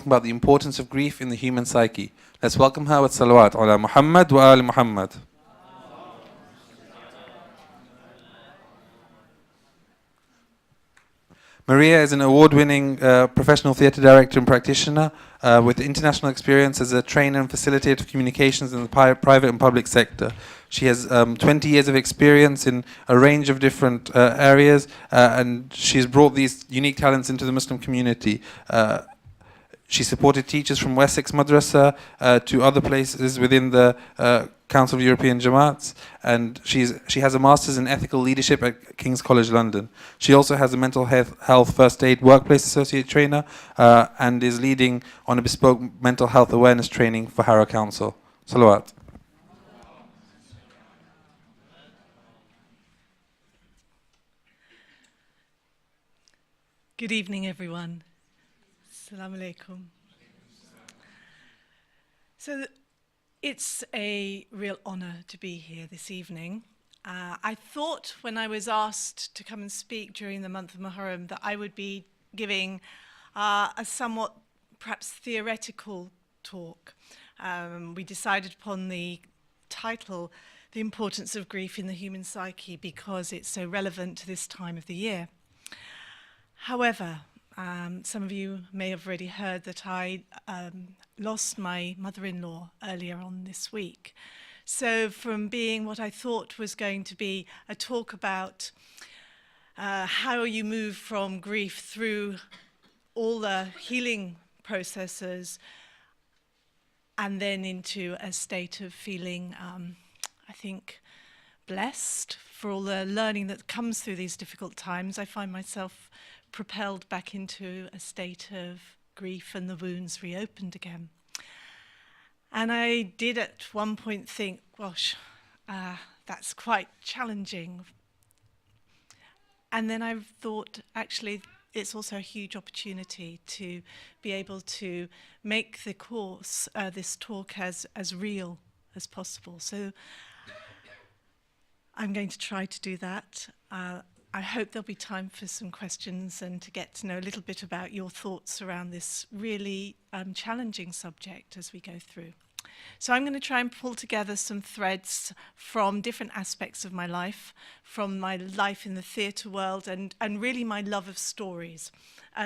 talking about the importance of grief in the human psyche. Let's welcome her with salawat ala Muhammad wa ali Muhammad. Maria is an award-winning professional theatre director and practitioner with international experience as a trainer and facilitator of communications in the private and public sector. She has 20 years of experience in a range of different areas, and she's brought these unique talents into the Muslim community. She supported teachers from Wessex Madrasa to other places within the Council of European Jamaats, and she has a master's in ethical leadership at King's College London. She also has a mental health first aid workplace associate trainer and is leading on a bespoke mental health awareness training for Harrow Council. Salawat. Good evening, everyone. Assalamu alaikum. So it's a real honor to be here this evening. I thought when I was asked to come and speak during the month of Muharram that I would be giving a somewhat perhaps theoretical talk. We decided upon the title, The Importance of Grief in the Human Psyche, because it's so relevant to this time of the year. However, some of you may have already heard that I lost my mother-in-law earlier on this week. So from being what I thought was going to be a talk about how you move from grief through all the healing processes and then into a state of feeling, I think, blessed for all the learning that comes through these difficult times, I find myself propelled back into a state of grief and the wounds reopened again. And I did at one point think, gosh, that's quite challenging. And then I thought, actually, it's also a huge opportunity to be able to make the course, this talk, as real as possible. So I'm going to try to do that. I hope there'll be time for some questions and to get to know a little bit about your thoughts around this really challenging subject as we go through. So I'm going to try and pull together some threads from different aspects of my life, from my life in the theatre world and really my love of stories.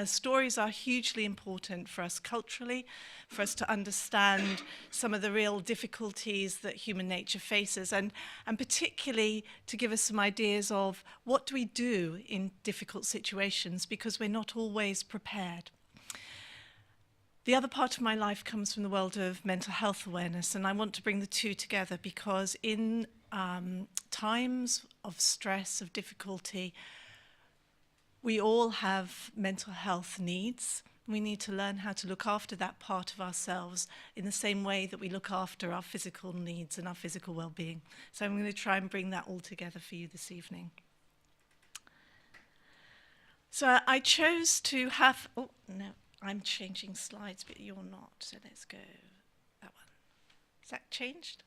Stories are hugely important for us culturally, for us to understand some of the real difficulties that human nature faces, and particularly to give us some ideas of what do we do in difficult situations, because we're not always prepared. The other part of my life comes from the world of mental health awareness, and I want to bring the two together because in times of stress, of difficulty, we all have mental health needs. We need to learn how to look after that part of ourselves in the same way that we look after our physical needs and our physical well-being. So I'm going to try and bring that all together for you this evening. So I chose to have, oh no, I'm changing slides, but you're not, so let's go that one. Is that changed?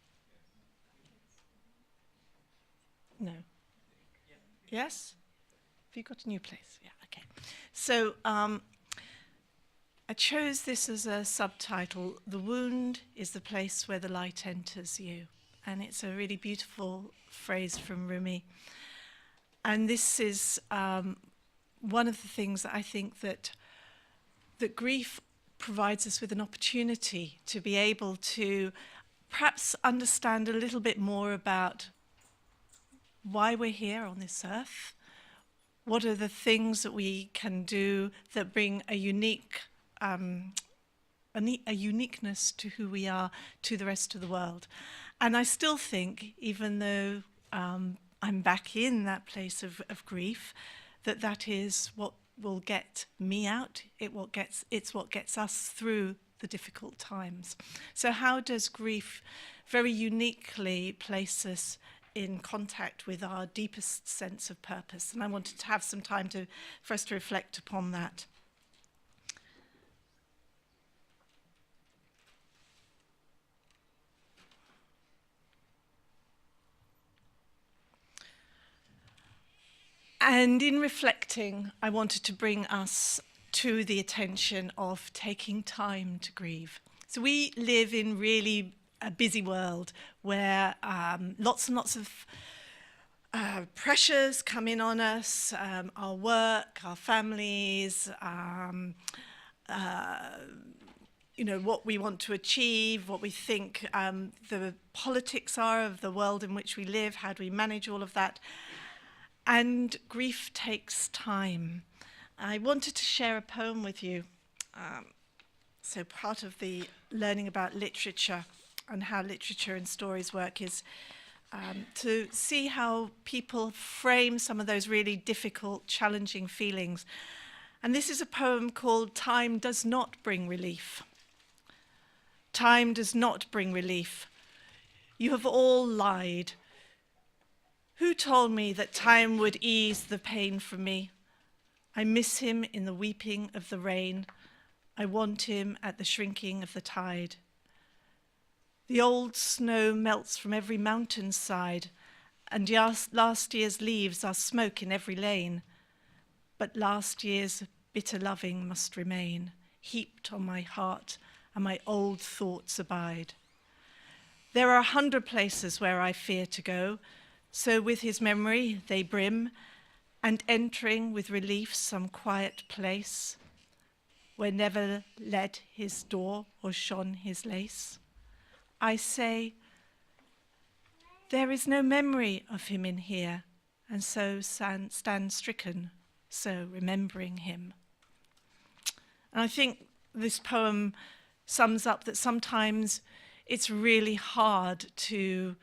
No. Yes? Have you got a new place? Yeah, okay. So I chose this as a subtitle, The Wound is the Place Where the Light Enters You. And it's a really beautiful phrase from Rumi. And this is one of the things that I think that grief provides us with an opportunity to be able to perhaps understand a little bit more about why we're here on this earth. What are the things that we can do that bring a unique, a uniqueness to who we are to the rest of the world? And I still think, even though I'm back in that place of grief, that is what will get me out. It's what gets us through the difficult times. So how does grief very uniquely place us in contact with our deepest sense of purpose? And I wanted to have some time for us to reflect upon that. And in reflecting, I wanted to bring us to the attention of taking time to grieve. So we live in really a busy world where lots and lots of pressures come in on us, our work, our families, what we want to achieve, what we think the politics are of the world in which we live, how do we manage all of that. And grief takes time. I wanted to share a poem with you. So part of the learning about literature and how literature and stories work is to see how people frame some of those really difficult, challenging feelings. And this is a poem called Time Does Not Bring Relief. Time does not bring relief. You have all lied. Who told me that time would ease the pain from me? I miss him in the weeping of the rain. I want him at the shrinking of the tide. The old snow melts from every mountainside, and last year's leaves are smoke in every lane. But last year's bitter loving must remain, heaped on my heart, and my old thoughts abide. There are 100 places where I fear to go, so with his memory they brim, and entering with relief some quiet place, where never led his door or shone his lace, I say, there is no memory of him in here, and so stand stricken, so remembering him. And I think this poem sums up that sometimes it's really hard to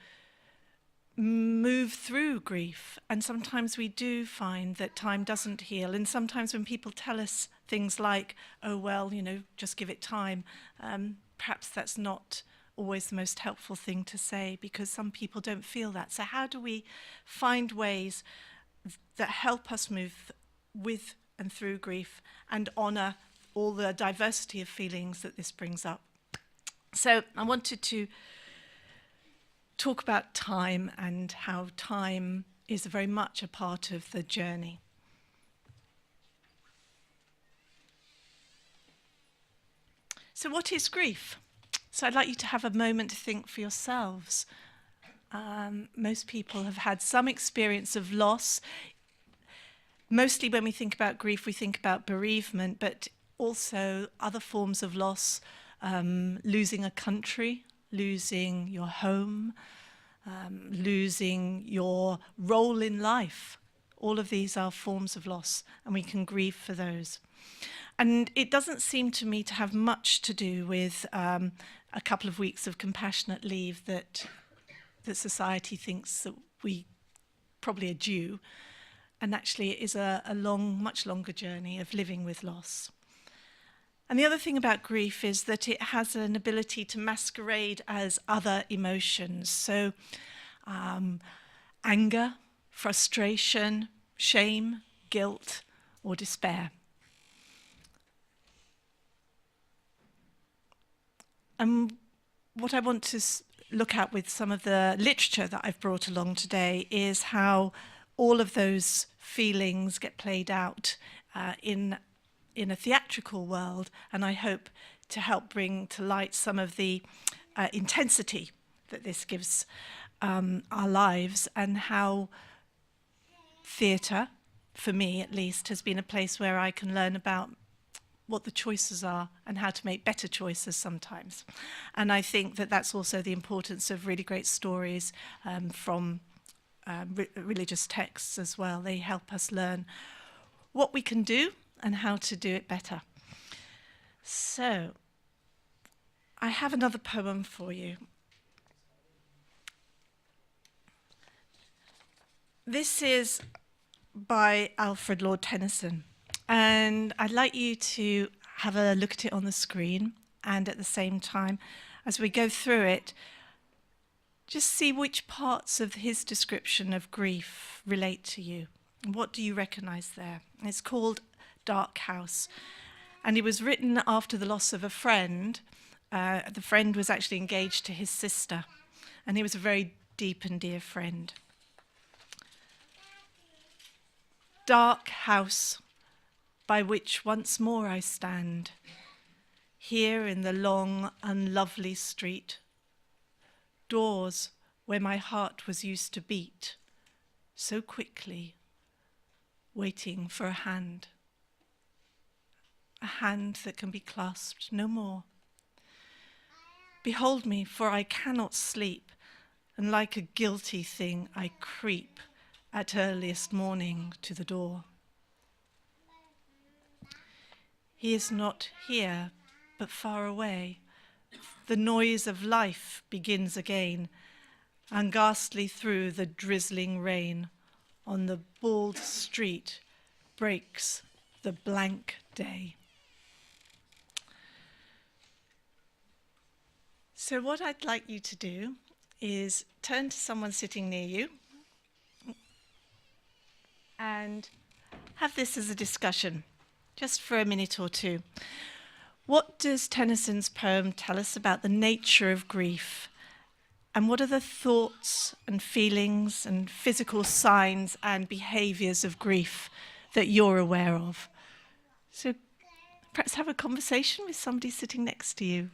move through grief, and sometimes we do find that time doesn't heal, and sometimes when people tell us things like, oh well, just give it time, perhaps that's not always the most helpful thing to say, because some people don't feel that. So how do we find ways that help us move with and through grief and honour all the diversity of feelings that this brings up? So I wanted to talk about time and how time is very much a part of the journey. So what is grief? So I'd like you to have a moment to think for yourselves. Most people have had some experience of loss. Mostly when we think about grief, we think about bereavement, but also other forms of loss, losing a country, losing your home, losing your role in life. All of these are forms of loss, and we can grieve for those. And it doesn't seem to me to have much to do with a couple of weeks of compassionate leave that society thinks that we probably are due. And actually it is a long, much longer journey of living with loss. And the other thing about grief is that it has an ability to masquerade as other emotions. So anger, frustration, shame, guilt, or despair. And what I want to look at with some of the literature that I've brought along today is how all of those feelings get played out in a theatrical world, and I hope to help bring to light some of the intensity that this gives our lives, and how theatre, for me at least, has been a place where I can learn about what the choices are and how to make better choices sometimes. And I think that that's also the importance of really great stories from religious texts as well. They help us learn what we can do and how to do it better. So, I have another poem for you. This is by Alfred Lord Tennyson, and I'd like you to have a look at it on the screen, and at the same time, as we go through it, just see which parts of his description of grief relate to you. What do you recognise there? It's called Dark House, and it was written after the loss of a friend. The friend was actually engaged to his sister, and he was a very deep and dear friend. Dark house, by which once more I stand, here in the long, unlovely street, doors where my heart was used to beat, so quickly, waiting for a hand that can be clasped no more. Behold me, for I cannot sleep, and like a guilty thing I creep at earliest morning to the door. He is not here, but far away. The noise of life begins again, and ghastly through the drizzling rain, on the bald street breaks the blank day. So what I'd like you to do is turn to someone sitting near you and have this as a discussion, just for a minute or two. What does Tennyson's poem tell us about the nature of grief? And what are the thoughts and feelings and physical signs and behaviours of grief that you're aware of? So perhaps have a conversation with somebody sitting next to you.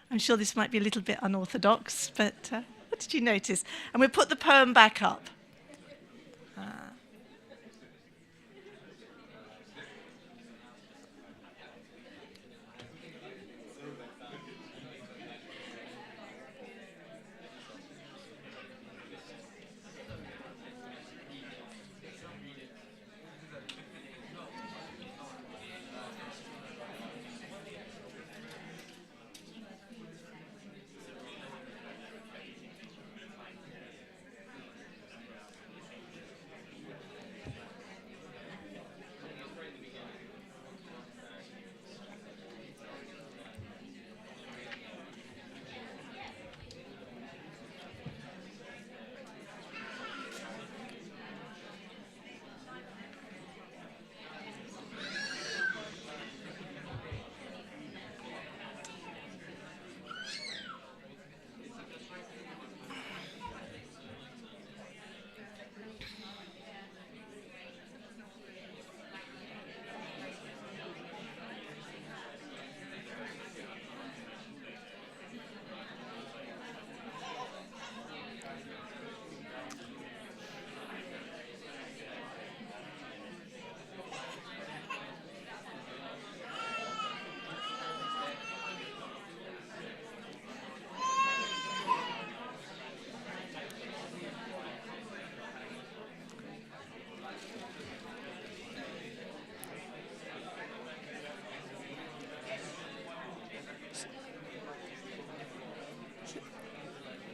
I'm sure this might be a little bit unorthodox, but what did you notice? And we'll put the poem back up.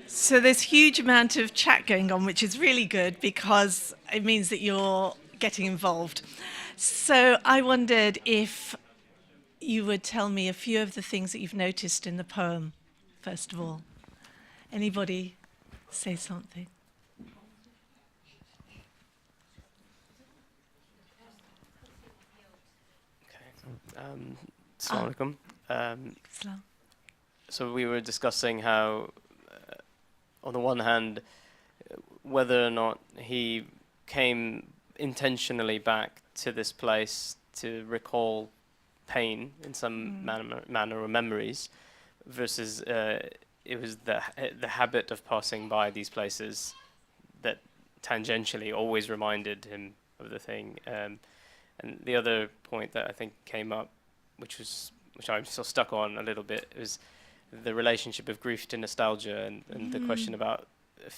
So there's huge amount of chat going on, which is really good because it means that you're getting involved. So I wondered if you would tell me a few of the things that you've noticed in the poem, first of all. Anybody say something? Assalamu alaikum. Islam. So we were discussing how, on the one hand, whether or not he came intentionally back to this place to recall pain in some manner or memories, versus it was the habit of passing by these places that tangentially always reminded him of the thing. And the other point that I think came up, which I'm still stuck on a little bit, was the relationship of grief to nostalgia, and the question about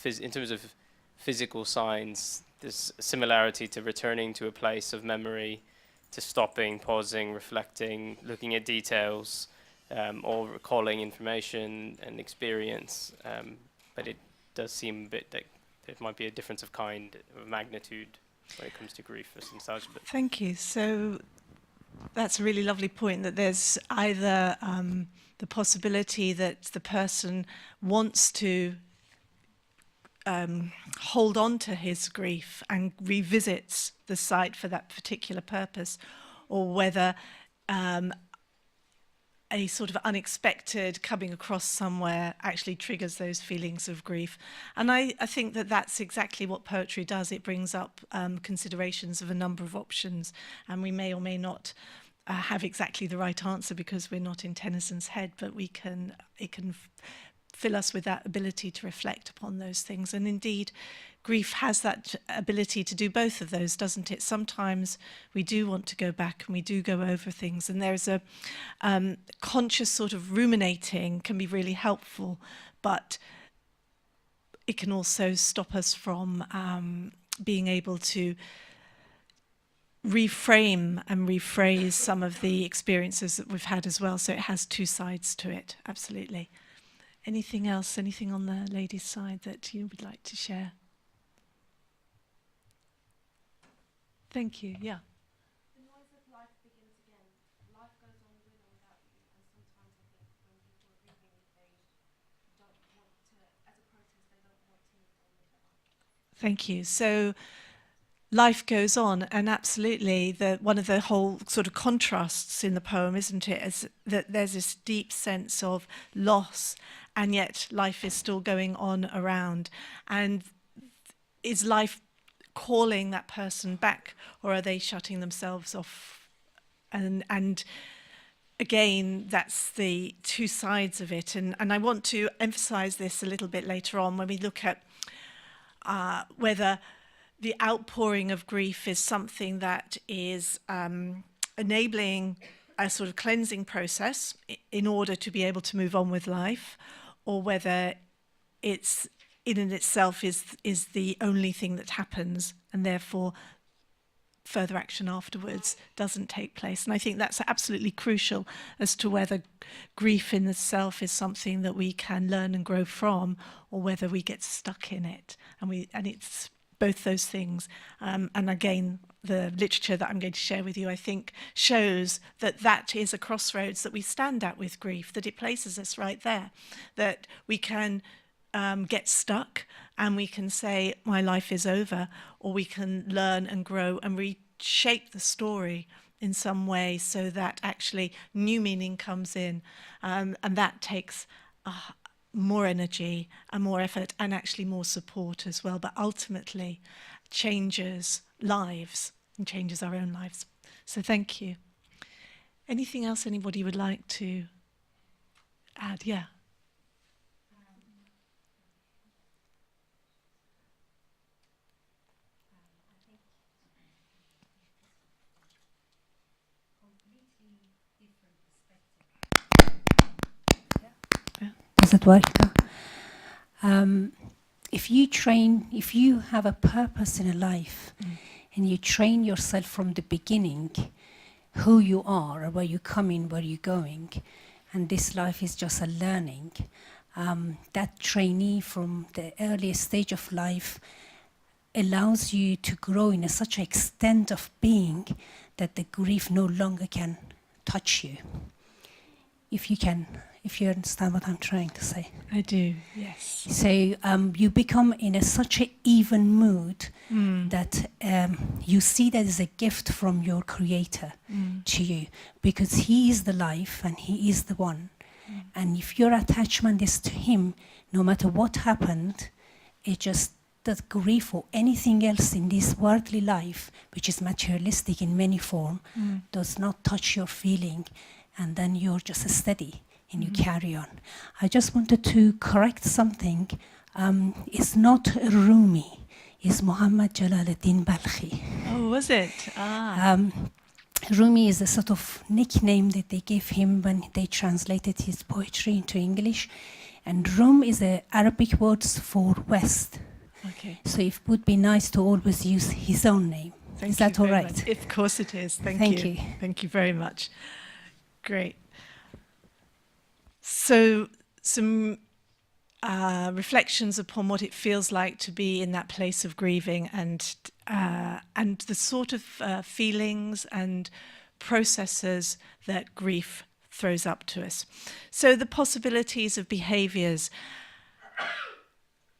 in terms of physical signs, there's a similarity to returning to a place of memory, to stopping, pausing, reflecting, looking at details, or recalling information and experience. But it does seem a bit that there might be a difference of kind, of magnitude, when it comes to grief versus nostalgia. But Thank you. So that's a really lovely point, that there's either the possibility that the person wants to hold on to his grief and revisits the site for that particular purpose, or whether a sort of unexpected coming across somewhere actually triggers those feelings of grief. And I think that that's exactly what poetry does. It brings up considerations of a number of options, and we may or may not have exactly the right answer because we're not in Tennyson's head, but it can fill us with that ability to reflect upon those things. And indeed, grief has that ability to do both of those, doesn't it? Sometimes we do want to go back and we do go over things, and there's a conscious sort of ruminating can be really helpful, but it can also stop us from being able to reframe and rephrase some of the experiences that we've had as well. So it has two sides to it, absolutely. Anything else, anything on the ladies' side that you would like to share? Thank you, yeah. The noise of life begins again. Life goes on with or without you, and sometimes I think when people are grieving, they don't want to, as a process, they don't want to move on with their life. Thank you. So life goes on, and absolutely one of the whole sort of contrasts in the poem, isn't it, is that there's this deep sense of loss, and yet life is still going on around. And is life calling that person back, or are they shutting themselves off? And again, that's the two sides of it. And I want to emphasize this a little bit later on when we look at whether the outpouring of grief is something that is enabling a sort of cleansing process in order to be able to move on with life, or whether it's in and itself is the only thing that happens, and therefore further action afterwards doesn't take place. And I think that's absolutely crucial as to whether grief in itself is something that we can learn and grow from, or whether we get stuck in it. And it's both those things. And again, the literature that I'm going to share with you, I think, shows that that is a crossroads that we stand at with grief, that it places us right there, that we can get stuck and we can say, my life is over, or we can learn and grow and reshape the story in some way so that actually new meaning comes in. And that takes more energy and more effort and actually more support as well, but ultimately changes lives and changes our own lives. So thank you. Anything else anybody would like to add? Yeah. Does it work now? If you have a purpose in a life, and you train yourself from the beginning, who you are, where you're coming, where you're going, and this life is just a learning, that trainee from the earliest stage of life allows you to grow in such an extent of being that the grief no longer can touch you. If you understand what I'm trying to say. I do, yes. So you become in such an even mood that you see that as a gift from your Creator to you, because He is the life and He is the one. And if your attachment is to Him, no matter what happened, it just that grief or anything else in this worldly life, which is materialistic in many forms, does not touch your feeling, and then you're just steady. And you carry on. I just wanted to correct something. It's not Rumi, it's Muhammad Jalaluddin Balkhi. Oh, was it? Rumi is a sort of nickname that they gave him when they translated his poetry into English. And Rum is an Arabic word for West. Okay. So it would be nice to always use his own name. Is that all right? Of course it is. Thank you. Thank you very much. Great. So some reflections upon what it feels like to be in that place of grieving, and the sort of feelings and processes that grief throws up to us. So the possibilities of behaviours,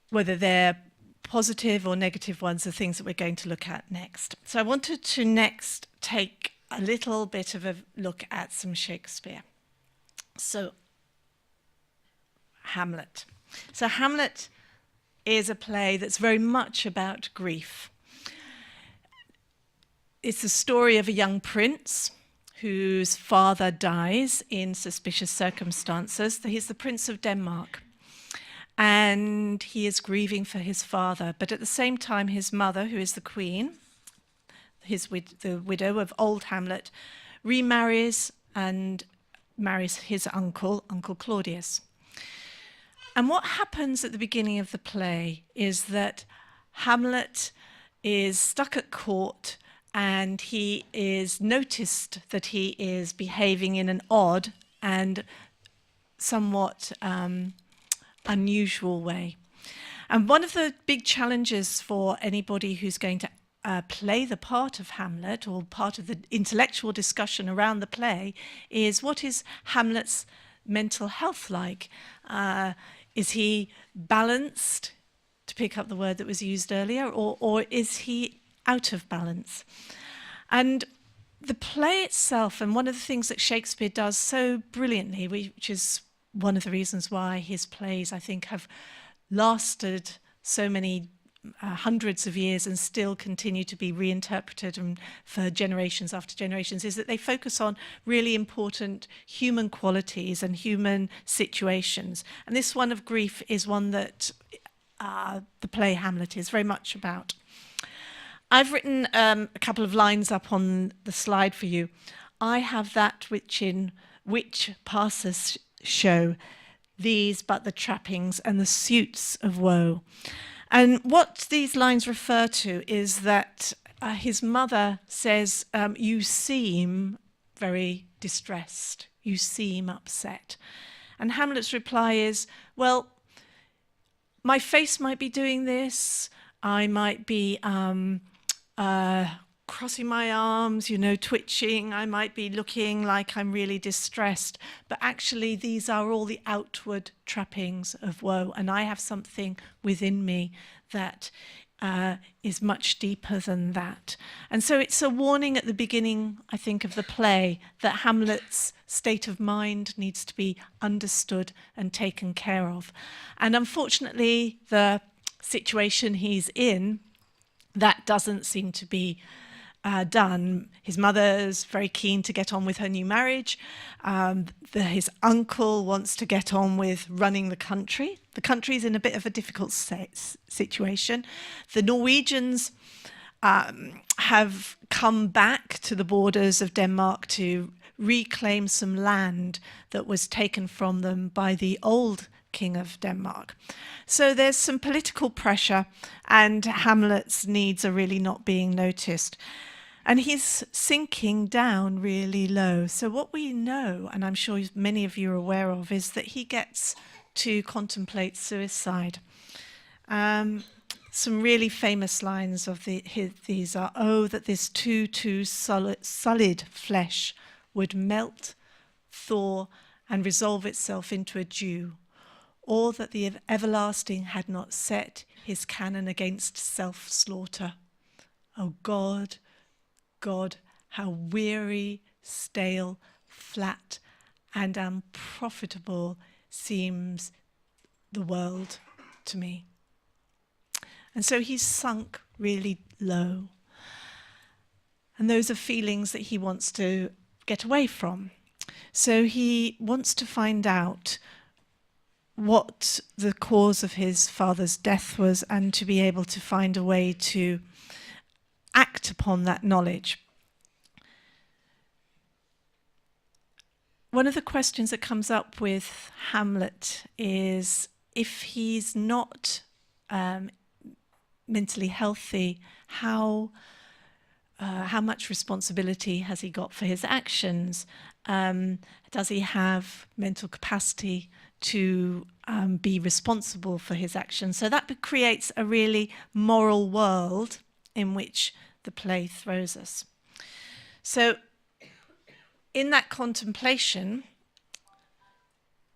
whether they're positive or negative ones, are things that we're going to look at next. So I wanted to next take a little bit of a look at some Shakespeare. So, Hamlet. So Hamlet is a play that's very much about grief. It's the story of a young prince whose father dies in suspicious circumstances. He's the Prince of Denmark. And he is grieving for his father. But at the same time, his mother, who is the queen, the widow of old Hamlet, remarries and marries his uncle, Uncle Claudius. And what happens at the beginning of the play is that Hamlet is stuck at court, and he is noticed that he is behaving in an odd and somewhat unusual way. And one of the big challenges for anybody who's going to play the part of Hamlet, or part of the intellectual discussion around the play, is what is Hamlet's mental health like? Is he balanced, to pick up the word that was used earlier, or is he out of balance? And the play itself, and one of the things that Shakespeare does so brilliantly, which is one of the reasons why his plays, I think, have lasted so many hundreds of years and still continue to be reinterpreted and for generations after generations, is that they focus on really important human qualities and human situations. And this one of grief is one that the play Hamlet is very much about. I've written a couple of lines up on the slide for you. I have that which passers show, these but the trappings and the suits of woe. And what these lines refer to is that his mother says, you seem very distressed, you seem upset. And Hamlet's reply is, well, my face might be doing this, I might be crossing my arms, twitching, I might be looking like I'm really distressed, but actually these are all the outward trappings of woe, and I have something within me that is much deeper than that. And so it's a warning at the beginning, I think, of the play that Hamlet's state of mind needs to be understood and taken care of. And unfortunately, the situation he's in, that doesn't seem to be done. His mother's very keen to get on with her new marriage. His uncle wants to get on with running the country. The country's in a bit of a difficult situation. The Norwegians have come back to the borders of Denmark to reclaim some land that was taken from them by the old King of Denmark. So there's some political pressure, and Hamlet's needs are really not being noticed. And he's sinking down really low. So what we know, and I'm sure many of you are aware of, is that he gets to contemplate suicide. Some really famous lines of these are, oh, that this too solid flesh would melt, thaw, and resolve itself into a dew, or that the everlasting had not set his cannon against self-slaughter. O God, God, how weary, stale, flat, and unprofitable seems the world to me. And so he's sunk really low. And those are feelings that he wants to get away from. So he wants to find out what the cause of his father's death was, and to be able to find a way to act upon that knowledge. One of the questions that comes up with Hamlet is, if he's not mentally healthy, how much responsibility has he got for his actions? Does he have mental capacity to be responsible for his actions? So that creates a really moral world in which the play throws us. So in that contemplation,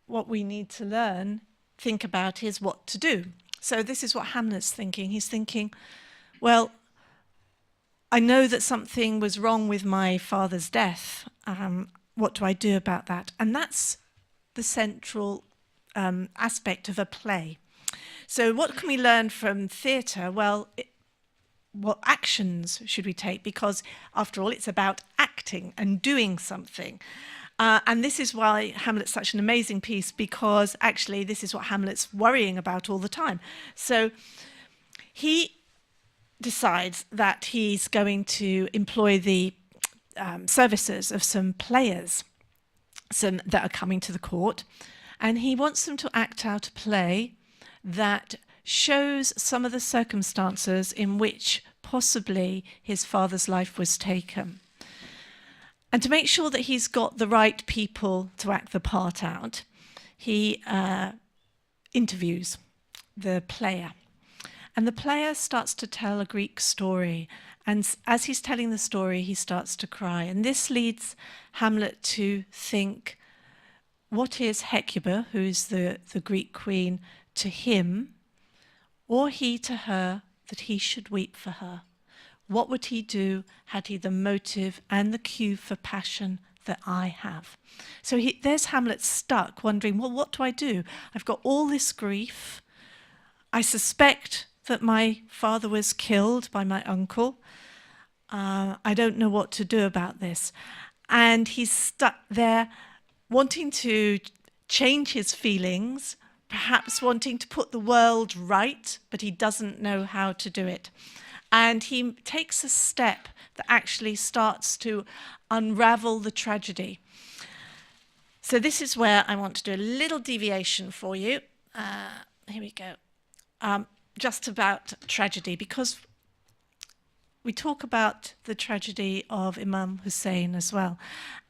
what we need to think about is what to do. So this is what Hamlet's thinking. He's thinking, well, I know that something was wrong with my father's death. What do I do about that? And that's the central aspect of a play. So what can we learn from theatre? Well, what actions should we take? Because after all, it's about acting and doing something. And this is why Hamlet's such an amazing piece, because actually this is what Hamlet's worrying about all the time. So he decides that he's going to employ the services of some players that are coming to the court, and he wants them to act out a play that shows some of the circumstances in which possibly his father's life was taken. And to make sure that he's got the right people to act the part out, he interviews the player. And the player starts to tell a Greek story. And as he's telling the story, he starts to cry. And this leads Hamlet to think, what is Hecuba, who is the Greek queen, to him, or he to her, that he should weep for her? What would he do had he the motive and the cue for passion that I have? So there's Hamlet stuck, wondering, well, what do I do? I've got all this grief. I suspect that my father was killed by my uncle. I don't know what to do about this. And he's stuck there wanting to change his feelings, perhaps wanting to put the world right, but he doesn't know how to do it. And he takes a step that actually starts to unravel the tragedy. So this is where I want to do a little deviation for you. Here we go. Just about tragedy, because we talk about the tragedy of Imam Husayn as well.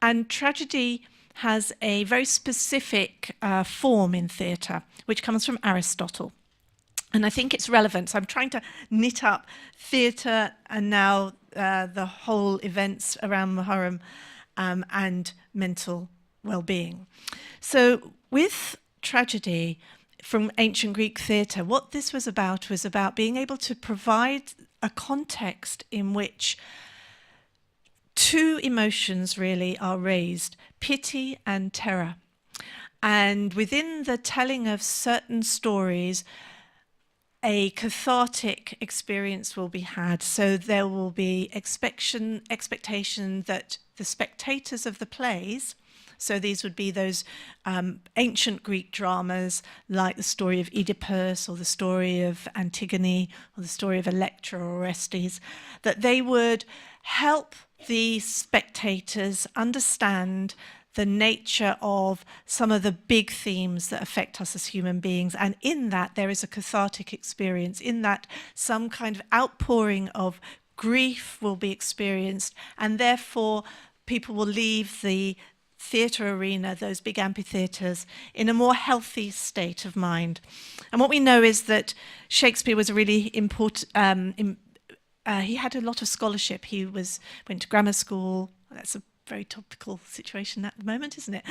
And tragedy has a very specific form in theatre, which comes from Aristotle. And I think it's relevant. So I'm trying to knit up theatre and now the whole events around Muharram and mental well-being. So with tragedy from ancient Greek theatre, what this was about being able to provide a context in which two emotions really are raised, pity and terror. And within the telling of certain stories, a cathartic experience will be had. So there will be expectation that the spectators of the plays, so these would be those ancient Greek dramas like the story of Oedipus or the story of Antigone or the story of Electra or Orestes, that they would help the spectators understand the nature of some of the big themes that affect us as human beings. And in that, there is a cathartic experience. In that, some kind of outpouring of grief will be experienced, and therefore people will leave the theatre arena, those big amphitheatres, in a more healthy state of mind. And what we know is that Shakespeare was a really important, he had a lot of scholarship. He went to grammar school. That's a very topical situation at the moment, isn't it?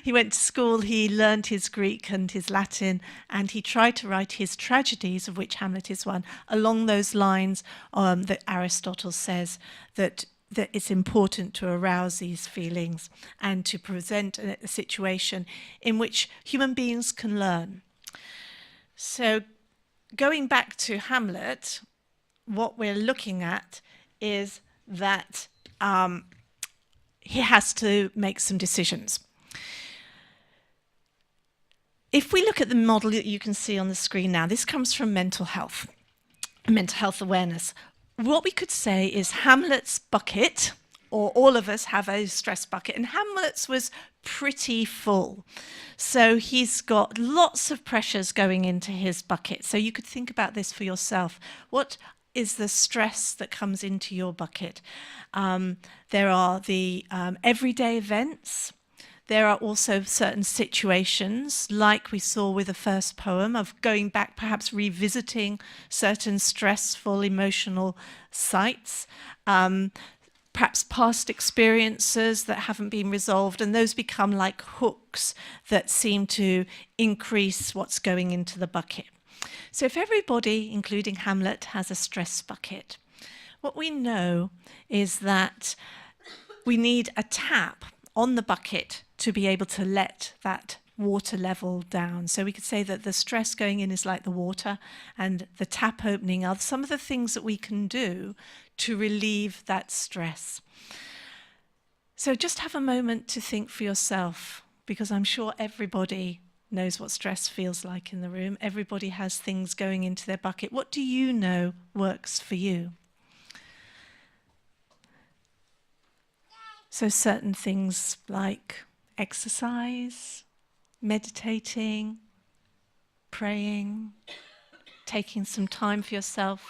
He went to school, he learned his Greek and his Latin, and he tried to write his tragedies, of which Hamlet is one, along those lines that Aristotle says that it's important to arouse these feelings and to present a situation in which human beings can learn. So going back to Hamlet, what we're looking at is that he has to make some decisions. If we look at the model that you can see on the screen now, this comes from mental health awareness. What we could say is Hamlet's bucket, or all of us have a stress bucket, and Hamlet's was pretty full. So he's got lots of pressures going into his bucket. So you could think about this for yourself. What is the stress that comes into your bucket? There are the everyday events. There are also certain situations, like we saw with the first poem, of going back, perhaps revisiting certain stressful emotional sites, perhaps past experiences that haven't been resolved, and those become like hooks that seem to increase what's going into the bucket. So if everybody, including Hamlet, has a stress bucket, what we know is that we need a tap on the bucket to be able to let that water level down. So we could say that the stress going in is like the water, and the tap opening are some of the things that we can do to relieve that stress. So just have a moment to think for yourself, because I'm sure everybody knows what stress feels like in the room. Everybody has things going into their bucket. What do you know works for you? So certain things like exercise, meditating, praying, taking some time for yourself,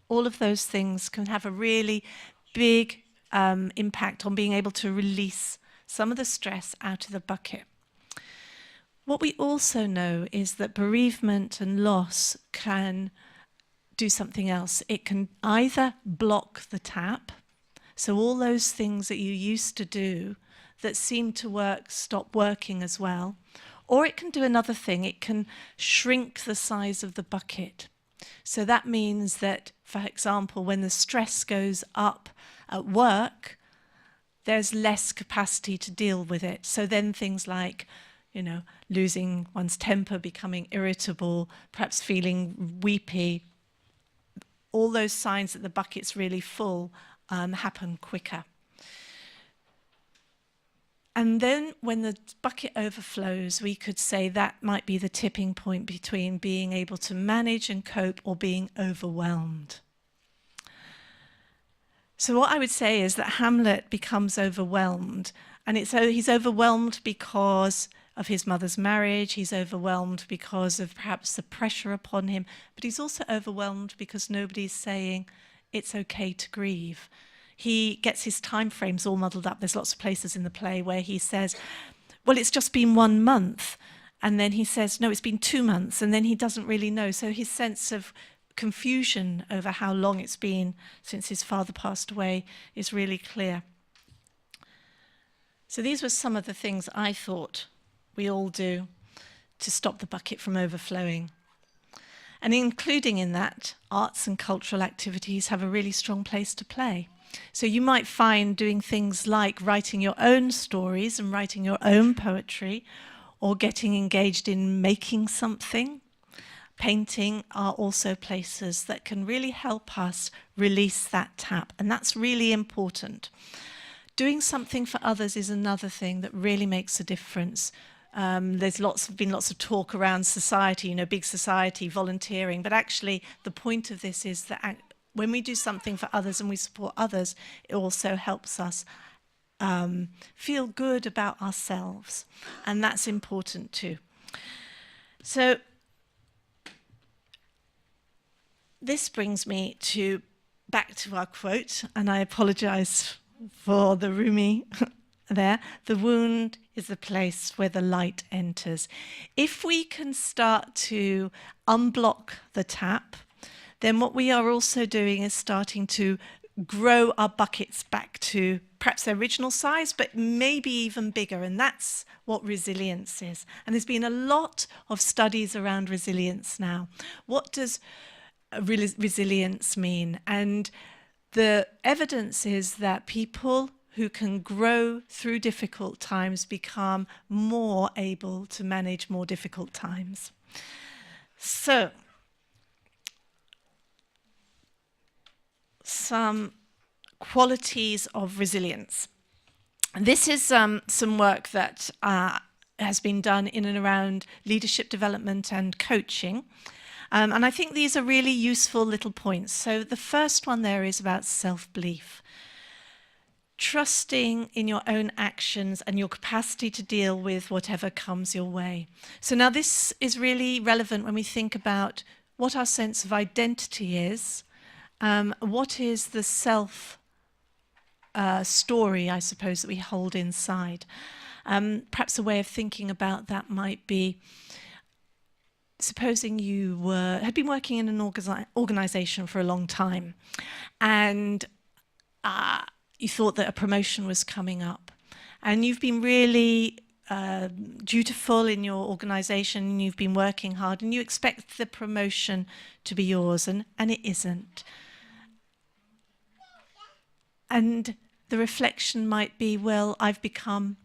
all of those things can have a really big impact on being able to release some of the stress out of the bucket. What we also know is that bereavement and loss can do something else. It can either block the tap, so all those things that you used to do that seem to work stop working as well, or it can do another thing. It can shrink the size of the bucket. So that means that, for example, when the stress goes up at work, there's less capacity to deal with it. So then things like, losing one's temper, becoming irritable, perhaps feeling weepy, all those signs that the bucket's really full happen quicker. And then when the bucket overflows, we could say that might be the tipping point between being able to manage and cope or being overwhelmed. So what I would say is that Hamlet becomes overwhelmed, and he's overwhelmed because of his mother's marriage, he's overwhelmed because of perhaps the pressure upon him, but he's also overwhelmed because nobody's saying it's okay to grieve. He gets his time frames all muddled up. There's lots of places in the play where he says, well, it's just been 1 month. And then he says, no, it's been 2 months. And then he doesn't really know. So his sense of confusion over how long it's been since his father passed away is really clear. So these were some of the things I thought we all do to stop the bucket from overflowing. And including in that, arts and cultural activities have a really strong place to play. So you might find doing things like writing your own stories and writing your own poetry, or getting engaged in making something. Painting are also places that can really help us release that tap, and that's really important. Doing something for others is another thing that really makes a difference. There's been lots of talk around society, big society, volunteering, but actually the point of this is that when we do something for others and we support others, it also helps us feel good about ourselves, and that's important too. So this brings me back to our quote, and I apologize for the Rumi there. The wound is the place where the light enters. If we can start to unblock the tap, then what we are also doing is starting to grow our buckets back to perhaps their original size, but maybe even bigger. And that's what resilience is. And there's been a lot of studies around resilience now. What does resilience mean? And the evidence is that people who can grow through difficult times become more able to manage more difficult times. So, some qualities of resilience. This is some work that has been done in and around leadership development and coaching. And I think these are really useful little points. So the first one there is about self-belief. Trusting in your own actions and your capacity to deal with whatever comes your way. So now this is really relevant when we think about what our sense of identity is. What is the self story, I suppose, that we hold inside? Perhaps a way of thinking about that might be, supposing you had been working in an organization for a long time, and you thought that a promotion was coming up, and you've been really dutiful in your organization, and you've been working hard, and you expect the promotion to be yours, and it isn't. And the reflection might be, well, I've become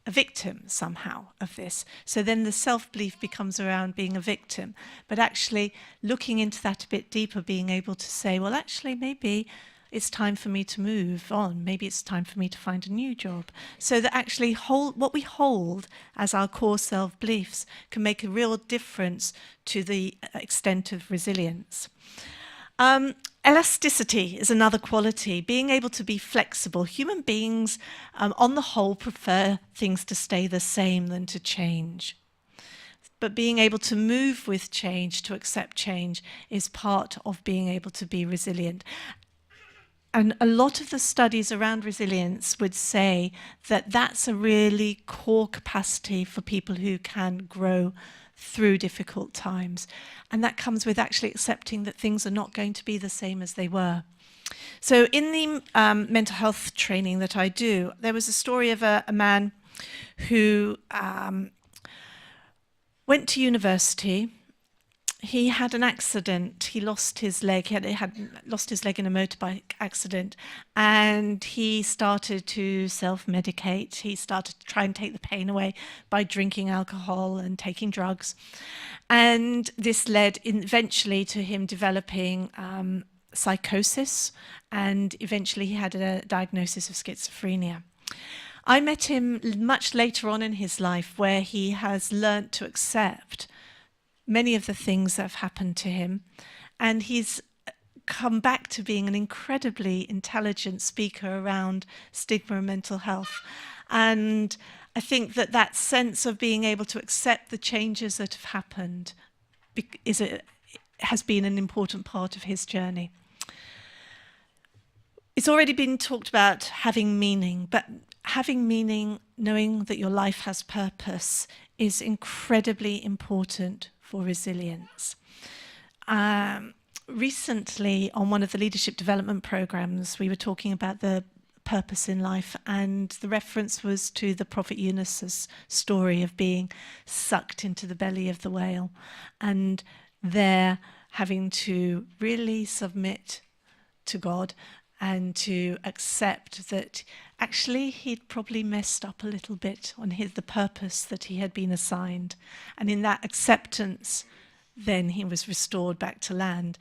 a victim somehow of this. So then the self-belief becomes around being a victim, but actually looking into that a bit deeper, being able to say, well, actually, maybe it's time for me to move on. Maybe it's time for me to find a new job. So that actually what we hold as our core self-beliefs can make a real difference to the extent of resilience. Elasticity is another quality, being able to be flexible. Human beings, on the whole, prefer things to stay the same than to change. But being able to move with change, to accept change, is part of being able to be resilient. And a lot of the studies around resilience would say that that's a really core capacity for people who can grow through difficult times. And that comes with actually accepting that things are not going to be the same as they were. So in the mental health training that I do, there was a story of a man who went to university. He had an accident. He lost his leg. He had lost his leg in a motorbike accident, and he started to self-medicate. He started to try and take the pain away by drinking alcohol and taking drugs. And this led eventually to him developing psychosis, and eventually he had a diagnosis of schizophrenia. I met him much later on in his life, where he has learnt to accept many of the things that have happened to him, and he's come back to being an incredibly intelligent speaker around stigma and mental health. And I think that that sense of being able to accept the changes that have happened has been an important part of his journey. It's already been talked about having meaning, but having meaning, knowing that your life has purpose, is incredibly important for resilience. Recently, on one of the leadership development programs, we were talking about the purpose in life, and the reference was to the Prophet Yunus's story of being sucked into the belly of the whale, and there having to really submit to God and to accept that actually he'd probably messed up a little bit on the purpose that he had been assigned. And in that acceptance, then he was restored back to land.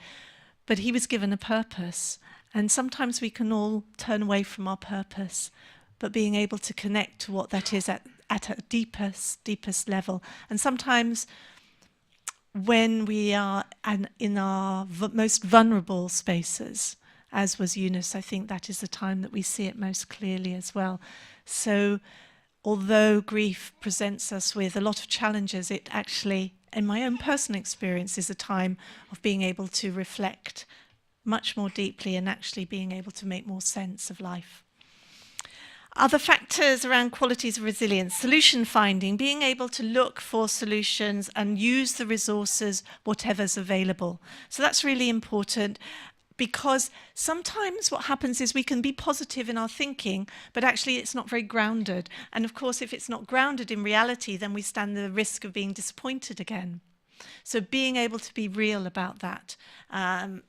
But he was given a purpose. And sometimes we can all turn away from our purpose, but being able to connect to what that is at a deepest level. And sometimes when we are in our most vulnerable spaces, as was Yunus, I think that is the time that we see it most clearly as well. So although grief presents us with a lot of challenges, it actually, in my own personal experience, is a time of being able to reflect much more deeply and actually being able to make more sense of life. Other factors around qualities of resilience: solution finding, being able to look for solutions and use the resources, whatever's available. So that's really important, because sometimes what happens is we can be positive in our thinking, but actually it's not very grounded. And of course, if it's not grounded in reality, then we stand the risk of being disappointed again. So being able to be real about that and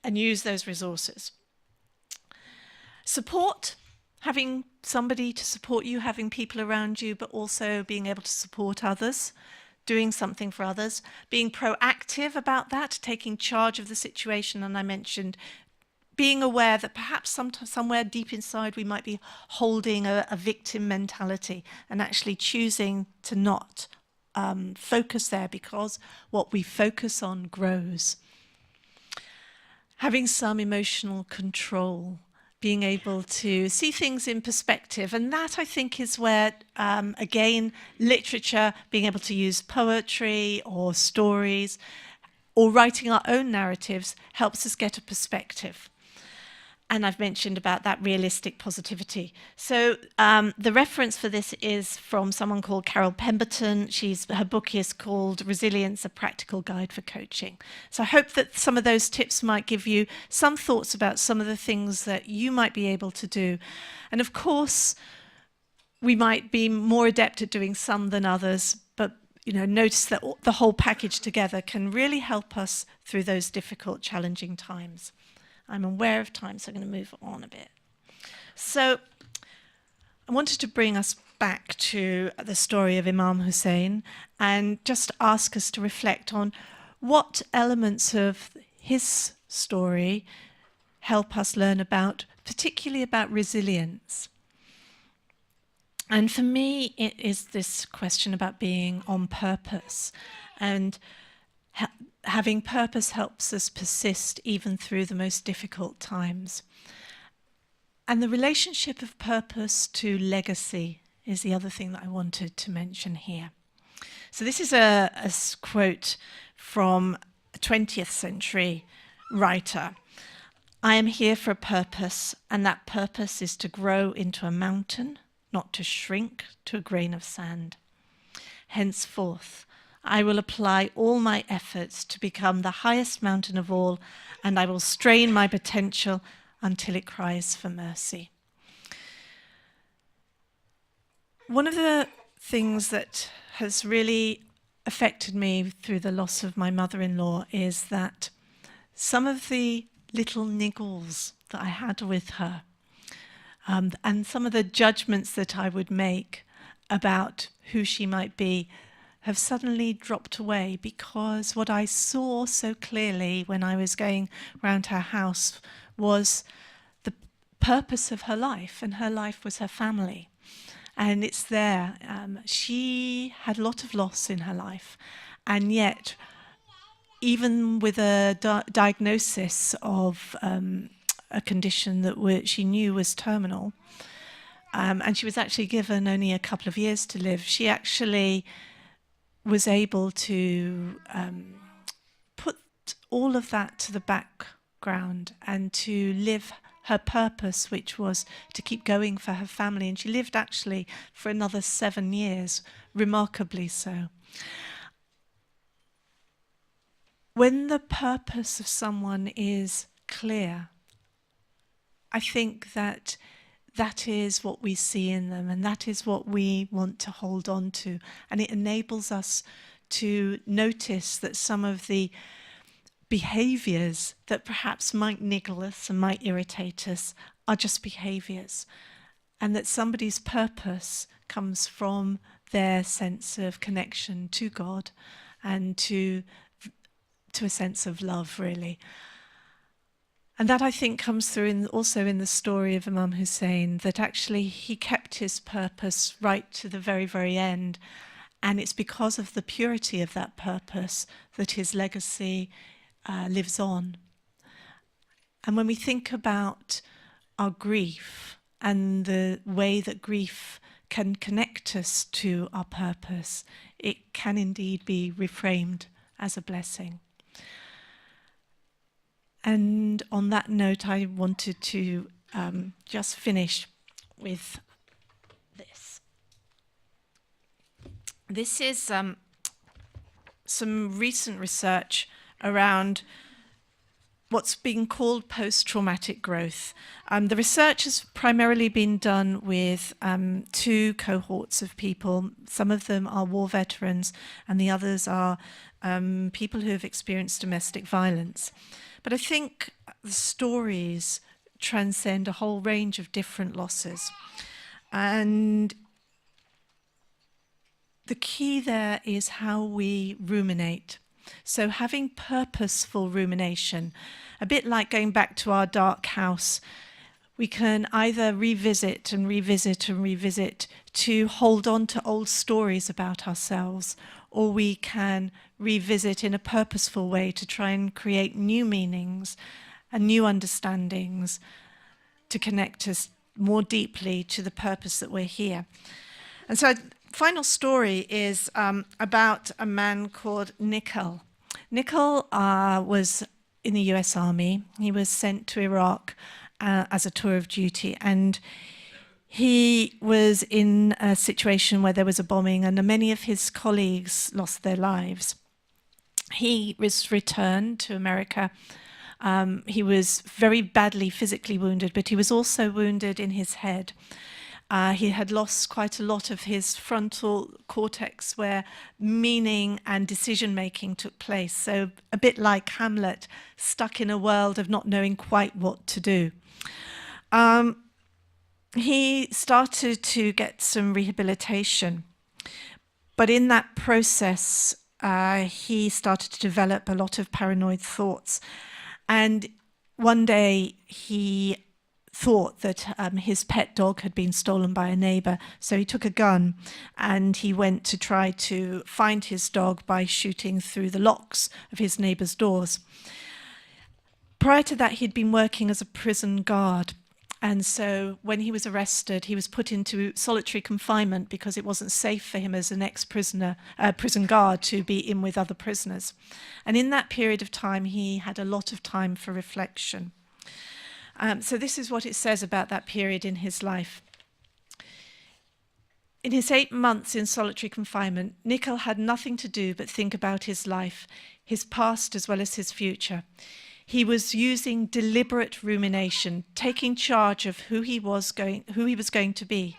use those resources. Support, having somebody to support you, having people around you, but also being able to support others. Doing something for others, being proactive about that, taking charge of the situation. And I mentioned being aware that perhaps somewhere deep inside we might be holding a victim mentality, and actually choosing to not focus there, because what we focus on grows. Having some emotional control, being able to see things in perspective. And that, I think, is where, again, literature, being able to use poetry or stories or writing our own narratives, helps us get a perspective. And I've mentioned about that realistic positivity. So the reference for this is from someone called Carol Pemberton. Her book is called Resilience, A Practical Guide for Coaching. So I hope that some of those tips might give you some thoughts about some of the things that you might be able to do. And of course, we might be more adept at doing some than others, but notice that the whole package together can really help us through those difficult, challenging times. I'm aware of time, so I'm going to move on a bit. So I wanted to bring us back to the story of Imam Husayn and just ask us to reflect on what elements of his story help us learn about, particularly about resilience. And for me, it is this question about being on purpose. And having purpose helps us persist even through the most difficult times. And the relationship of purpose to legacy is the other thing that I wanted to mention here. So this is a quote from a 20th century writer. "I am here for a purpose, and that purpose is to grow into a mountain, not to shrink to a grain of sand. Henceforth, I will apply all my efforts to become the highest mountain of all, and I will strain my potential until it cries for mercy." One of the things that has really affected me through the loss of my mother-in-law is that some of the little niggles that I had with her, and some of the judgments that I would make about who she might be, have suddenly dropped away, because what I saw so clearly when I was going round her house was the purpose of her life, and her life was her family. And it's there. She had a lot of loss in her life, and yet, even with a diagnosis of a condition that she knew was terminal, and she was actually given only a couple of years to live, she actually was able to put all of that to the background and to live her purpose, which was to keep going for her family. And she lived actually for another 7 years, remarkably so. When the purpose of someone is clear, I think that that is what we see in them, and that is what we want to hold on to. And it enables us to notice that some of the behaviours that perhaps might niggle us and might irritate us are just behaviours, and that somebody's purpose comes from their sense of connection to God and to a sense of love, really. And that, I think, comes through also in the story of Imam Husayn, that actually he kept his purpose right to the very, very end. And it's because of the purity of that purpose that his legacy lives on. And when we think about our grief and the way that grief can connect us to our purpose, it can indeed be reframed as a blessing. And on that note, I wanted to just finish with this. This is some recent research around what's being called post-traumatic growth. The research has primarily been done with 2 cohorts of people. Some of them are war veterans, and the others are people who have experienced domestic violence. But I think the stories transcend a whole range of different losses. And the key there is how we ruminate. So having purposeful rumination, a bit like going back to our dark house, we can either revisit and revisit and revisit to hold on to old stories about ourselves, or we can revisit in a purposeful way to try and create new meanings and new understandings to connect us more deeply to the purpose that we're here. And so final story is about a man called Nickel. Nickel was in the US Army. He was sent to Iraq as a tour of duty, and he was in a situation where there was a bombing and many of his colleagues lost their lives. He was returned to America. He was very badly physically wounded, but he was also wounded in his head. He had lost quite a lot of his frontal cortex, where meaning and decision-making took place. So a bit like Hamlet, stuck in a world of not knowing quite what to do. he started to get some rehabilitation. But in that process, he started to develop a lot of paranoid thoughts. And one day he thought that his pet dog had been stolen by a neighbor. So he took a gun and he went to try to find his dog by shooting through the locks of his neighbor's doors. Prior to that, he'd been working as a prison guard. And so when he was arrested, he was put into solitary confinement because it wasn't safe for him as an ex-prisoner, prison guard, to be in with other prisoners. And in that period of time, he had a lot of time for reflection. So this is what it says about that period in his life. In his 8 months in solitary confinement, Nikhil had nothing to do but think about his life, his past as well as his future. He was using deliberate rumination, taking charge of who he was going to be.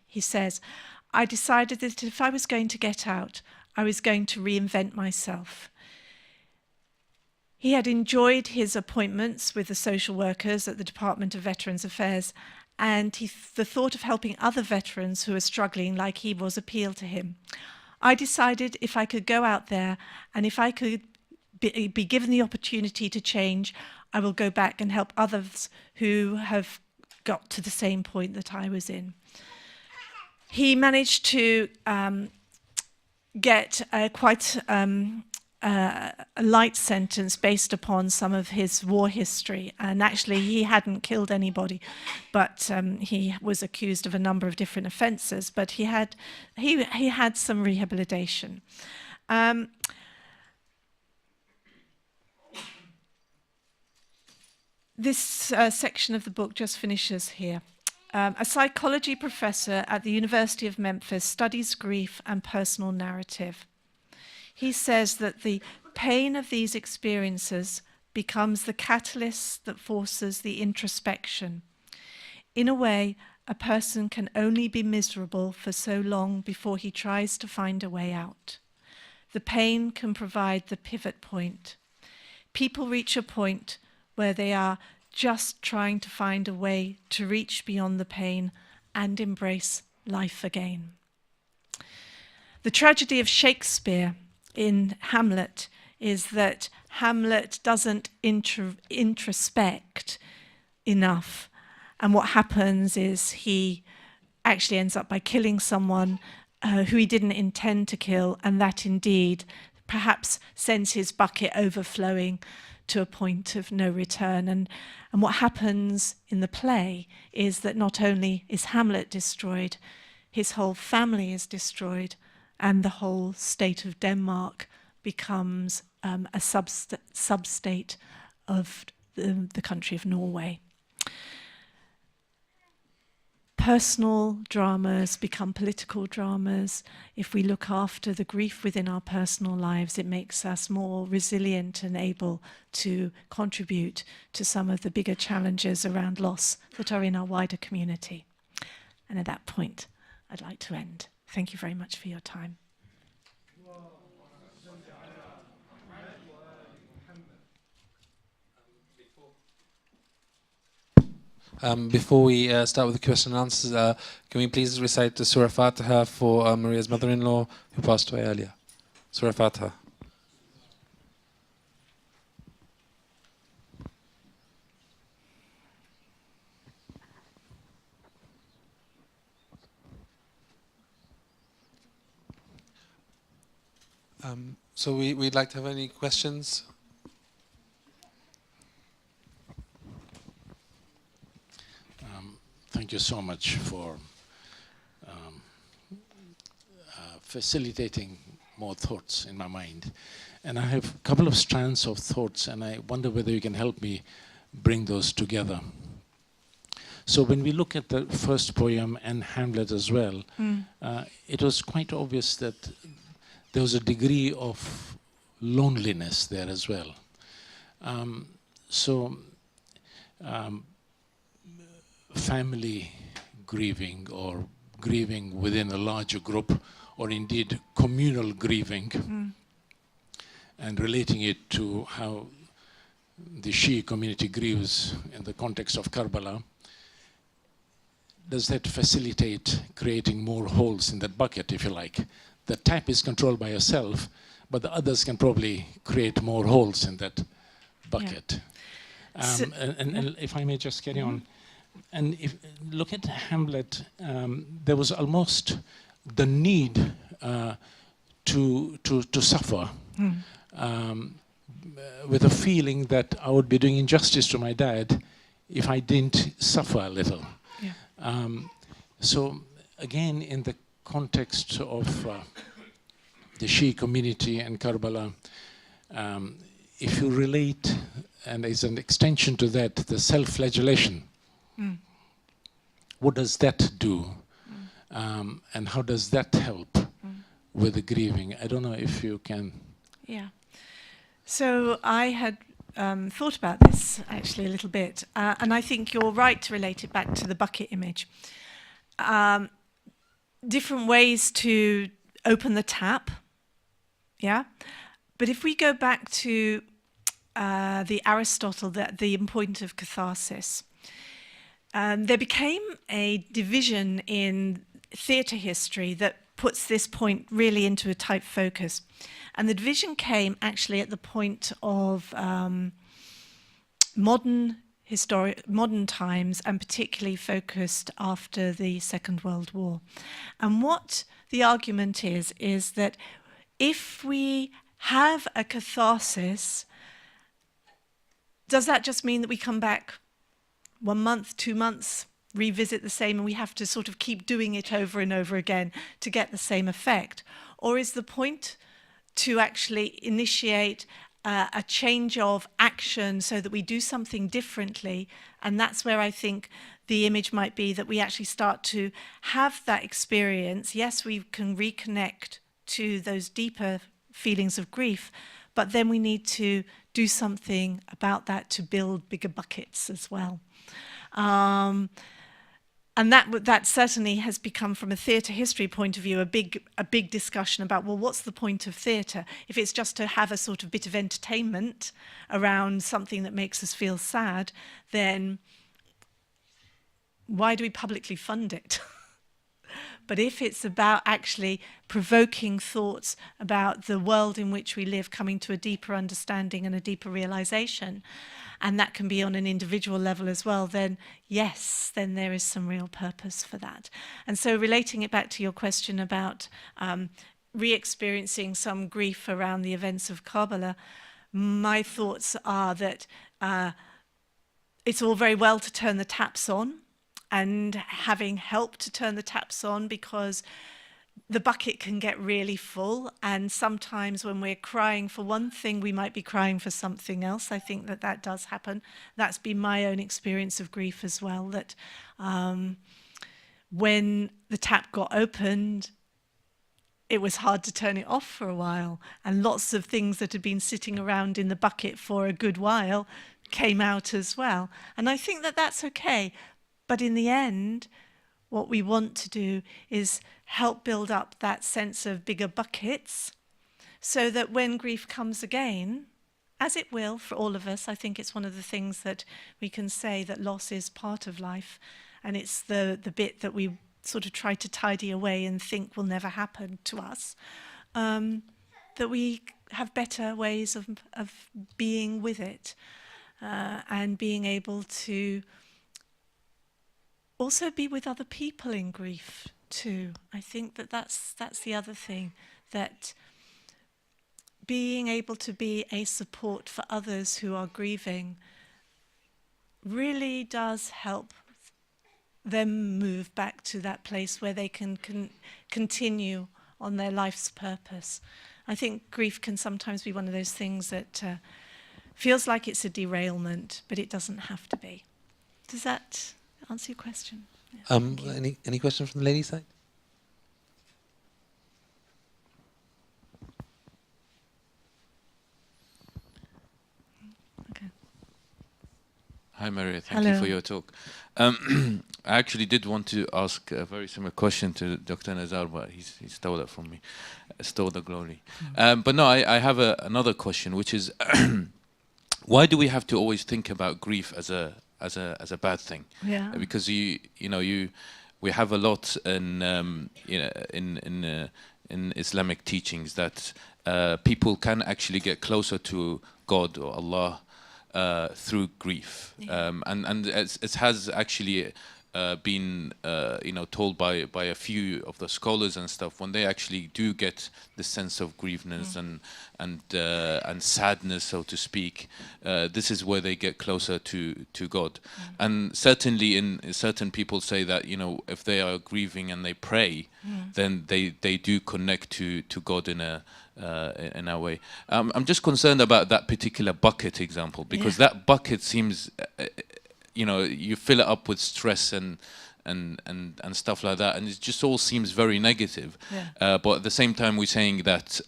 He says, I decided that if I was going to get out, I was going to reinvent myself. He had enjoyed his appointments with the social workers at the Department of Veterans Affairs, and the thought of helping other veterans who were struggling like he was appealed to him. I decided if I could go out there and if I could be given the opportunity to change, I will go back and help others who have got to the same point that I was in. He managed to get quite a light sentence based upon some of his war history. And actually, he hadn't killed anybody, but he was accused of a number of different offences. But he had some rehabilitation. This section of the book just finishes here. A psychology professor at the University of Memphis studies grief and personal narrative. He says that the pain of these experiences becomes the catalyst that forces the introspection. In a way, a person can only be miserable for so long before he tries to find a way out. The pain can provide the pivot point. People reach a point where they are just trying to find a way to reach beyond the pain and embrace life again. The tragedy of Shakespeare in Hamlet is that Hamlet doesn't introspect enough. And what happens is he actually ends up by killing someone who he didn't intend to kill, and that indeed perhaps sends his bucket overflowing to a point of no return. And what happens in the play is that not only is Hamlet destroyed, his whole family is destroyed, and the whole state of Denmark becomes a sub-state of the country of Norway. Personal dramas become political dramas. If we look after the grief within our personal lives, it makes us more resilient and able to contribute to some of the bigger challenges around loss that are in our wider community. And at that point, I'd like to end. Thank you very much for your time. Before we start with the question and answers, can we please recite the Surah Fatiha for Maria's mother-in-law who passed away earlier? Surah Fatiha. So we'd like to have any questions? Thank you so much for facilitating more thoughts in my mind. And I have a couple of strands of thoughts, and I wonder whether you can help me bring those together. So when we look at the first poem and Hamlet as well, it was quite obvious that there was a degree of loneliness there as well. Family grieving, or grieving within a larger group, or indeed communal grieving, and relating it to how the Shia community grieves in the context of Karbala. does that facilitate creating more holes in that bucket, if you like? The tap is controlled by yourself, but the others can probably create more holes in that bucket. And if I may just carry on, and if look at Hamlet, there was almost the need to suffer, with a feeling that I would be doing injustice to my dad if I didn't suffer a little. Yeah. So again, in the context of the Shia community and Karbala, if you relate, and as an extension to that, the self-flagellation, what does that do? And how does that help with the grieving? I don't know if you can. Yeah. So I had thought about this actually a little bit, and I think you're right to relate it back to the bucket image. Different ways to open the tap, yeah? But if we go back to the Aristotle, the point of catharsis, there became a division in theatre history that puts this point really into a tight focus. And the division came actually at the point of modern times, and particularly focused after the Second World War. And what the argument is that if we have a catharsis, does that just mean that we come back 1 month, 2 months, revisit the same, and we have to sort of keep doing it over and over again to get the same effect? Or is the point to actually initiate a change of action so that we do something differently? And that's where I think the image might be that we actually start to have that experience. Yes, we can reconnect to those deeper feelings of grief, but then we need to do something about that to build bigger buckets as well. And that certainly has become, from a theatre history point of view, a big discussion about, well, what's the point of theatre? If it's just to have a sort of bit of entertainment around something that makes us feel sad, then why do we publicly fund it? But if it's about actually provoking thoughts about the world in which we live, coming to a deeper understanding and a deeper realization, and that can be on an individual level as well, then yes, then there is some real purpose for that. And so relating it back to your question about re-experiencing some grief around the events of Karbala, my thoughts are that it's all very well to turn the taps on, and having help to turn the taps on, because the bucket can get really full, and sometimes when we're crying for one thing, we might be crying for something else. I think that does happen. That's been my own experience of grief as well, that when the tap got opened, it was hard to turn it off for a while, and lots of things that had been sitting around in the bucket for a good while came out as well. And I think that that's okay. But in the end, what we want to do is help build up that sense of bigger buckets, so that when grief comes again, as it will for all of us, I think it's one of the things that we can say, that loss is part of life, and it's the bit that we sort of try to tidy away and think will never happen to us, that we have better ways of being with it, and being able to also be with other people in grief too. I think that's the other thing, that being able to be a support for others who are grieving really does help them move back to that place where they can continue on their life's purpose. I think grief can sometimes be one of those things that feels like it's a derailment, but it doesn't have to be. Does that answer your question? Yeah, any questions from the ladies' side? Okay. Hi, Maria. Thank Hello. you for your talk. I actually did want to ask a very similar question to Dr. Nazar, but he stole it from me, stole the glory. But no, I have another question, which is, why do we have to always think about grief as as a bad thing. Yeah. Because we have a lot in Islamic teachings that people can actually get closer to God or Allah through grief, and it has actually been told by a few of the scholars and stuff, when they actually do get the sense of grieveness and sadness, so to speak, this is where they get closer to God. And certainly certain people say that if they are grieving and they pray, then they do connect to God in a way. I'm just concerned about that particular bucket example, because that bucket seems you fill it up with stress and stuff like that, and it just all seems very negative. But at the same time, we're saying that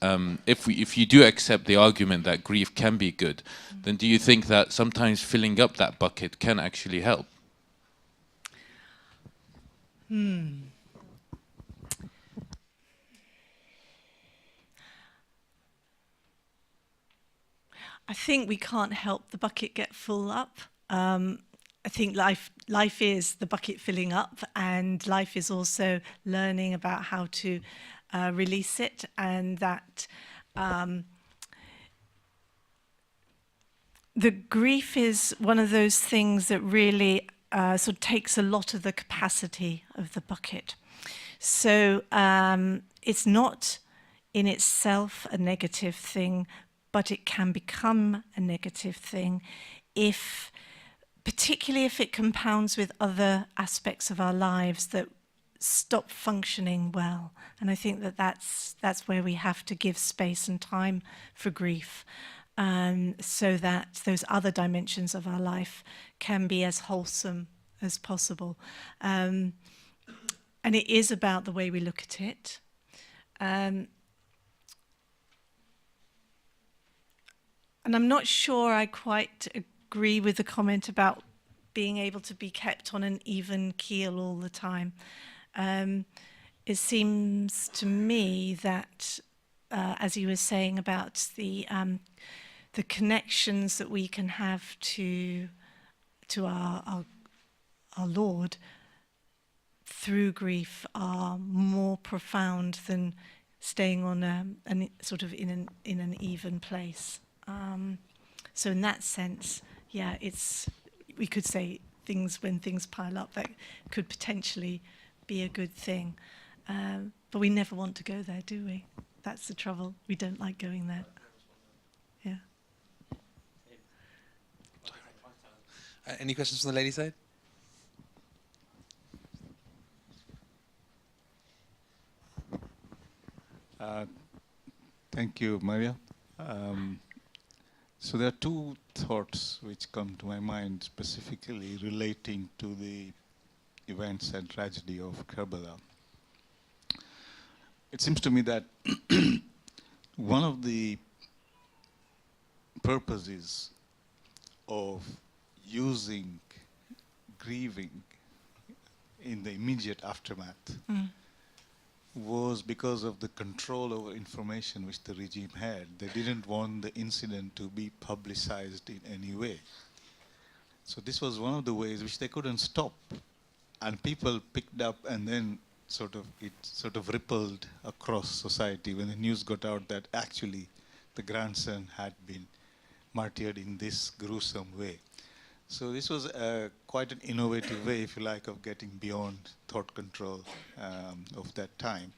if you do accept the argument that grief can be good, then do you think that sometimes filling up that bucket can actually help? I think we can't help the bucket get full up. I think life is the bucket filling up, and life is also learning about how to release it, and that the grief is one of those things that really sort of takes a lot of the capacity of the bucket. So it's not in itself a negative thing, but it can become a negative thing particularly if it compounds with other aspects of our lives that stop functioning well. And I think that's where we have to give space and time for grief, so that those other dimensions of our life can be as wholesome as possible. And it is about the way we look at it. And I'm not sure I quite agree with the comment about being able to be kept on an even keel all the time. It seems to me that, as you were saying about the connections that we can have to our Lord through grief are more profound than staying on an sort of in an even place. So in that sense, we could say when things pile up, that could potentially be a good thing. But we never want to go there, do we? That's the trouble. We don't like going there. Yeah. Any questions from the lady side? Thank you, Maria. So there are two thoughts which come to my mind, specifically relating to the events and tragedy of Karbala. It seems to me that one of the purposes of using grieving in the immediate aftermath was because of the control over information which the regime had. They didn't want the incident to be publicized in any way. So this was one of the ways which they couldn't stop. And people picked up, and then it sort of rippled across society when the news got out that actually the grandson had been martyred in this gruesome way. So this was quite an innovative way, if you like, of getting beyond thought control of that time.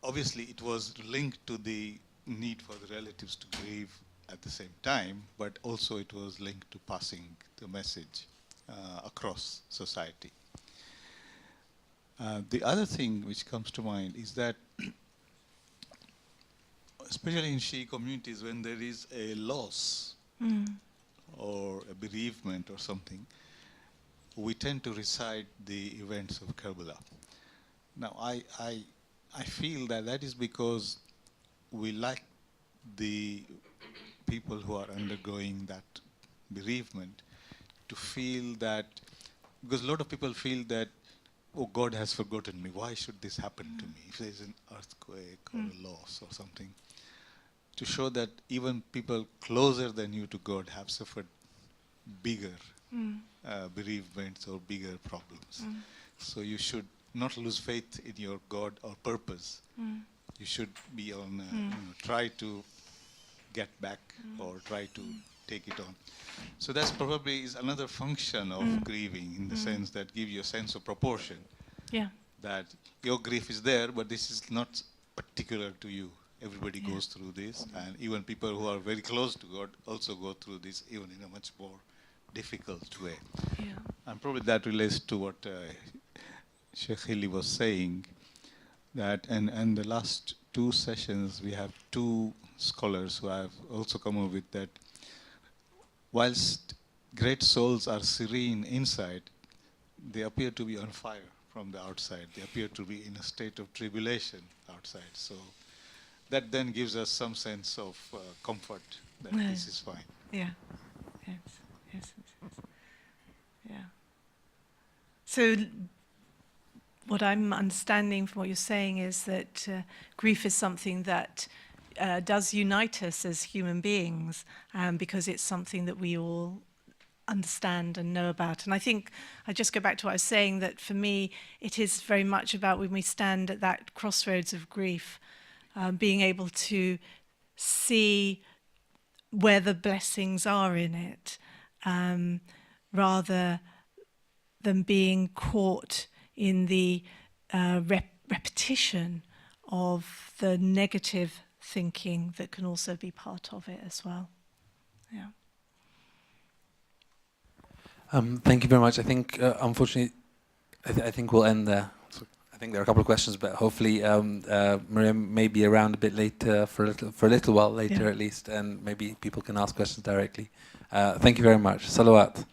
Obviously, it was linked to the need for the relatives to grieve at the same time, but also it was linked to passing the message across society. The other thing which comes to mind is that, especially in Shia communities, when there is a loss or a bereavement or something, we tend to recite the events of Karbala. Now, I feel that is because we like the people who are undergoing that bereavement to feel that, because a lot of people feel that, oh, God has forgotten me. Why should this happen to me? If there's an earthquake or a loss or something, to show that even people closer than you to God have suffered bigger bereavements or bigger problems. So you should not lose faith in your God or purpose. You should be on, try to get back or try to take it on. So that's probably is another function of grieving, in the sense that give you a sense of proportion. Yeah. That your grief is there, but this is not particular to you. Everybody goes through this, and even people who are very close to God also go through this, even in a much more difficult way. Yeah. And probably that relates to what Sheikh Hilli was saying, that and the last two sessions we have two scholars who have also come up with that whilst great souls are serene inside, they appear to be on fire from the outside. They appear to be in a state of tribulation outside. So that then gives us some sense of comfort that this is fine. Yeah. Yes. Yes. Yes. Yeah. So what I'm understanding from what you're saying is that grief is something that does unite us as human beings, because it's something that we all understand and know about. And I think I just go back to what I was saying, that for me it is very much about when we stand at that crossroads of grief, being able to see where the blessings are in it, rather than being caught in the repetition of the negative thinking that can also be part of it as well. Yeah. Thank you very much. I think, unfortunately, I think we'll end there. So I think there are a couple of questions, but hopefully Miriam may be around a bit later, for a little while later at least, and maybe people can ask questions directly. Thank you very much. Salawat.